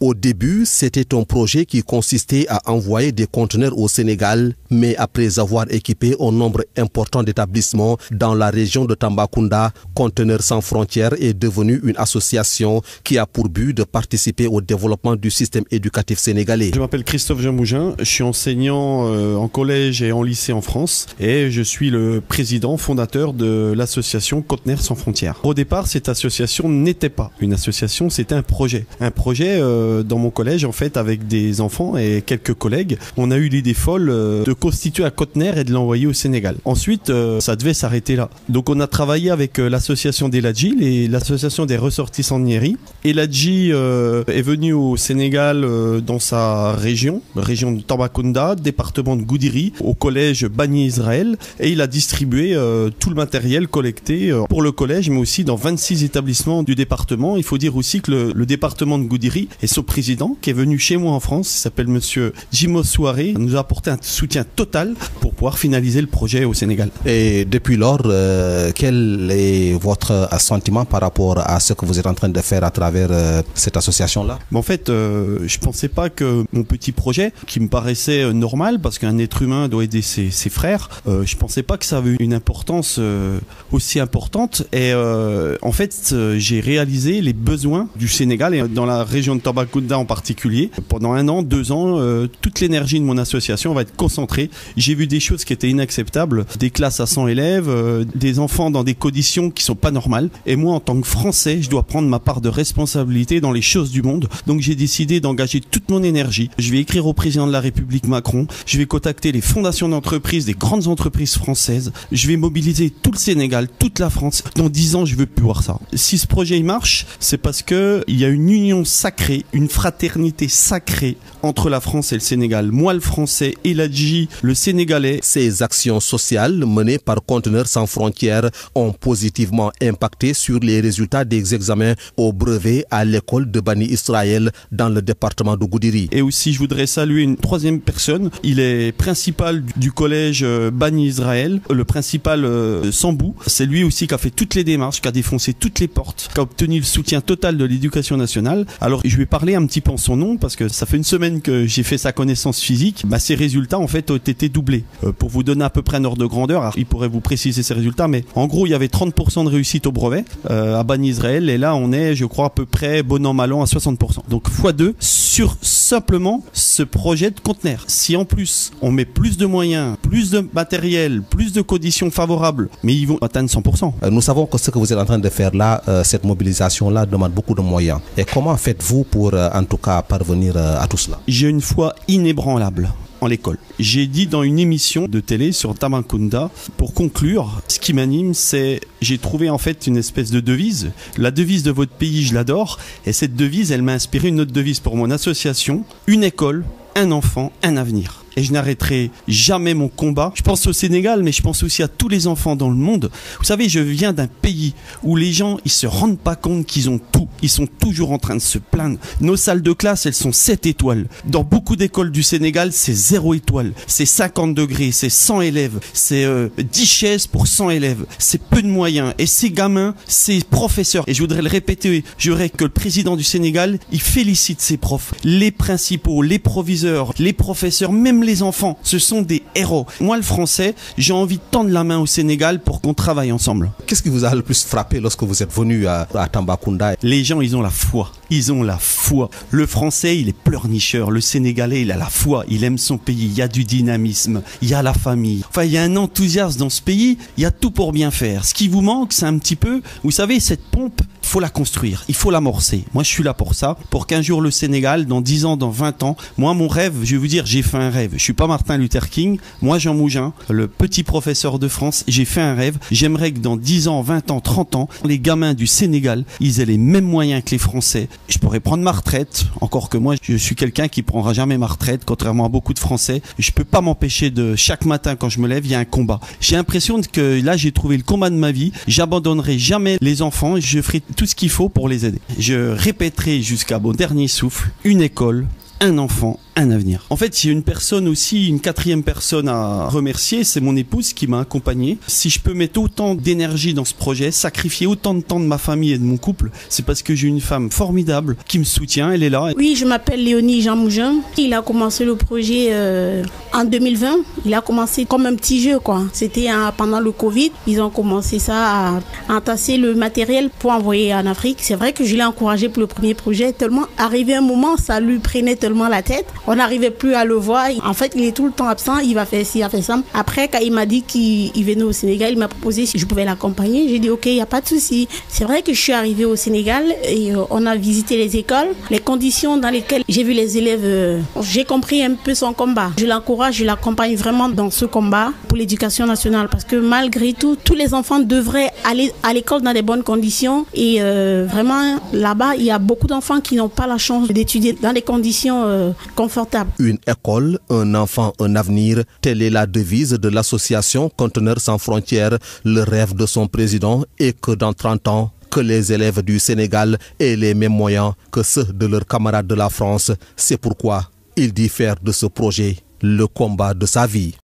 Au début, c'était un projet qui consistait à envoyer des conteneurs au Sénégal, mais après avoir équipé un nombre important d'établissements dans la région de Tambacounda, Conteneurs sans frontières est devenue une association qui a pour but de participer au développement du système éducatif sénégalais. Je m'appelle Christophe Jean-Mougin, je suis enseignant en collège et en lycée en France et je suis le président fondateur de l'association Conteneurs sans frontières. Au départ, cette association n'était pas une association, c'était un projet. Un projet dans mon collège en fait avec des enfants et quelques collègues. On a eu l'idée folle de constituer un conteneur et de l'envoyer au Sénégal. Ensuite, ça devait s'arrêter là. Donc on a travaillé avec l'association des Ladji et l'association des ressortissants de Nieri. Et Ladji est venu au Sénégal dans sa région de Tambacounda, département de Goudiri, au collège Bani Israël, et il a distribué tout le matériel collecté pour le collège, mais aussi dans 26 établissements du département. Il faut dire aussi que le département de Goudiri et son président, qui est venu chez moi en France, il s'appelle monsieur Jimo Souaré, nous a apporté un soutien total pour pouvoir finaliser le projet au Sénégal. Et depuis lors, quel est votre sentiment par rapport à ce que vous êtes en train de faire à travers cette association-là? En fait, je pensais pas que mon petit projet, qui me paraissait normal, parce qu'un être humain doit aider ses frères, je pensais pas que ça avait une importance aussi importante. Et en fait, j'ai réalisé les besoins du Sénégal et dans la région de Tambacounda en particulier. Pendant 1 an, 2 ans, toute l'énergie de mon association va être concentrée. J'ai vu des choses qui étaient inacceptables, des classes à 100 élèves, des enfants dans des conditions qui sont pas normales. Et moi, en tant que Français, je dois prendre ma part de responsabilité dans les choses du monde. Donc j'ai décidé d'engager toute mon énergie. Je vais écrire au président de la République Macron. Je vais contacter les fondations d'entreprises, des grandes entreprises françaises. Je vais mobiliser tout le Sénégal, toute la France. Dans 10 ans, je veux plus voir ça. Si ce projet il marche, c'est parce que il y a une union sacrée, une fraternité sacrée entre la France et le Sénégal. Moi, le Français, et Ladji, le Sénégalais. Ces actions sociales menées par Conteneurs sans frontières ont positivement impacté sur les résultats des examens au brevet à l'école de Bani Israël dans le département de Goudiri. Et aussi, je voudrais saluer une troisième personne. Il est principal du collège Bani Israël, le principal Sambou. C'est lui aussi qui a fait toutes les démarches, qui a défoncé toutes les portes, qui a obtenu le soutien total de l'éducation nationale. Alors, je vais parler un petit peu en son nom parce que ça fait une semaine que j'ai fait sa connaissance physique. Ses résultats, en fait, ont été doublés. Pour vous donner à peu près un ordre de grandeur, alors, il pourrait vous préciser ses résultats, mais en gros, il y avait 30% de réussite au brevet à Bani Israël. Et là, on est, je crois, à peu près, bon an, mal an, à 60%. Donc, x2 sur simplement ce projet de conteneur. Si en plus, on met plus de moyens, plus de matériel, plus de conditions favorables, mais ils vont atteindre 100%. Nous savons que ce que vous êtes en train de faire là, cette mobilisation-là demande beaucoup de moyens. Et comment faites-vous pour, en tout cas, parvenir à tout cela? J'ai une foi inébranlable en l'école. J'ai dit dans une émission de télé sur Tambacounda, pour conclure, ce qui m'anime, c'est, j'ai trouvé en fait une espèce de devise. La devise de votre pays, je l'adore. Et cette devise, elle m'a inspiré une autre devise pour mon association. Une école, un enfant, un avenir. Et je n'arrêterai jamais mon combat. Je pense au Sénégal, mais je pense aussi à tous les enfants dans le monde. Vous savez, je viens d'un pays où les gens, ils se rendent pas compte qu'ils ont tout. Ils sont toujours en train de se plaindre. Nos salles de classe, elles sont 7 étoiles. Dans beaucoup d'écoles du Sénégal, c'est 0 étoile. C'est 50 degrés, c'est 100 élèves. C'est 10 chaises pour 100 élèves. C'est peu de moyens. Et ces gamins, ces professeurs, et je voudrais le répéter, je voudrais que le président du Sénégal, il félicite ses profs. Les principaux, les proviseurs, les professeurs, même les enfants, ce sont des héros. Moi, le Français, j'ai envie de tendre la main au Sénégal pour qu'on travaille ensemble. Qu'est-ce qui vous a le plus frappé lorsque vous êtes venu à Tambacounda? Les gens, ils ont la foi. Ils ont la foi. Le Français, il est pleurnicheur. Le Sénégalais, il a la foi. Il aime son pays. Il y a du dynamisme. Il y a la famille. Enfin, il y a un enthousiasme dans ce pays. Il y a tout pour bien faire. Ce qui vous manque, c'est un petit peu, vous savez, cette pompe, il faut la construire. Il faut l'amorcer. Moi, je suis là pour ça. Pour qu'un jour, le Sénégal, dans 10 ans, dans 20 ans, moi, mon rêve, je vais vous dire, j'ai fait un rêve. Je suis pas Martin Luther King. Moi, Jean Mougin, le petit professeur de France, j'ai fait un rêve. J'aimerais que dans 10 ans, 20 ans, 30 ans, les gamins du Sénégal, ils aient les mêmes moyens que les Français. Je pourrais prendre ma retraite. Encore que moi, je suis quelqu'un qui prendra jamais ma retraite, contrairement à beaucoup de Français. Je peux pas m'empêcher de, chaque matin, quand je me lève, il y a un combat. J'ai l'impression que là, j'ai trouvé le combat de ma vie. J'abandonnerai jamais les enfants. Je ferai tout ce qu'il faut pour les aider. Je répéterai jusqu'à mon dernier souffle, une école, un enfant, un avenir. En fait, il y a une personne aussi, une quatrième personne à remercier, c'est mon épouse qui m'a accompagné. Si je peux mettre autant d'énergie dans ce projet, sacrifier autant de temps de ma famille et de mon couple, c'est parce que j'ai une femme formidable qui me soutient, elle est là. Oui, je m'appelle Léonie Jean Mougin. Il a commencé le projet en 2020. Il a commencé comme un petit jeu, quoi. C'était pendant le Covid. Ils ont commencé ça à entasser le matériel pour envoyer en Afrique. C'est vrai que je l'ai encouragé pour le premier projet, tellement arrivé un moment, ça lui prenait tellement la tête. On n'arrivait plus à le voir. En fait, il est tout le temps absent. Il va faire ci, il va faire ça. Après, quand il m'a dit qu'il venait au Sénégal, il m'a proposé si je pouvais l'accompagner. J'ai dit ok, il n'y a pas de souci. C'est vrai que je suis arrivée au Sénégal et on a visité les écoles, les conditions dans lesquelles j'ai vu les élèves. J'ai compris un peu son combat. Je l'encourage, je l'accompagne vraiment dans ce combat pour l'éducation nationale parce que malgré tout, tous les enfants devraient aller à l'école dans des bonnes conditions et vraiment là-bas, il y a beaucoup d'enfants qui n'ont pas la chance d'étudier dans des conditions confortables. Une école, un enfant, un avenir, telle est la devise de l'association Conteneurs sans frontières. Le rêve de son président est que dans 30 ans, que les élèves du Sénégal aient les mêmes moyens que ceux de leurs camarades de la France. C'est pourquoi il dit faire de ce projet le combat de sa vie.